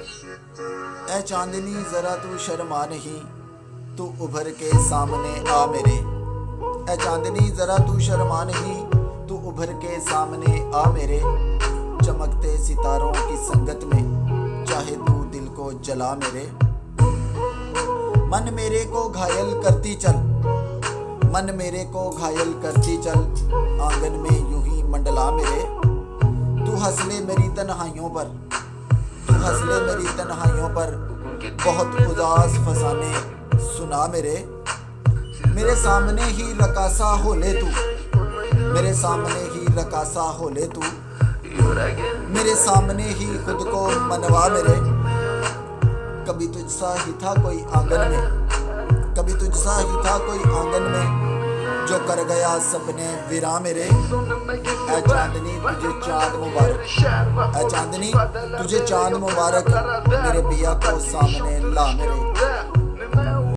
ए चांदनी जरा तू शर्मा नहीं, तू उभर के सामने आ मेरे। ए चांदनी जरा तू शर्मा नहीं, तू उभर के सामने आ मेरे। चमकते सितारों की संगत में चाहे तू दिल को जला मेरे। मन मेरे को घायल करती चल, मन मेरे को घायल करती चल, आंगन में यूं ही मंडला मेरे। तू हंस ले मेरी तन्हाइयों पर, तू हंस ले मेरी तन्हाइयों पर, बहुत उदास फसाने सुना मेरे। मेरे सामने ही रकासा हो ले तू, मेरे सामने ही रकासा हो ले तू, मेरे सामने ही खुद को मनवा मेरे। कभी तुझसा ही था कोई आंगन में, कभी तुझसा ही था कोई आंगन में, जो कर गया सबने विरा मेरे। ऐ चांदनी तुझे चांद मुबारक, ऐ चांदनी तुझे चांद मुबारक, मेरे पिया को सामने ला मेरे।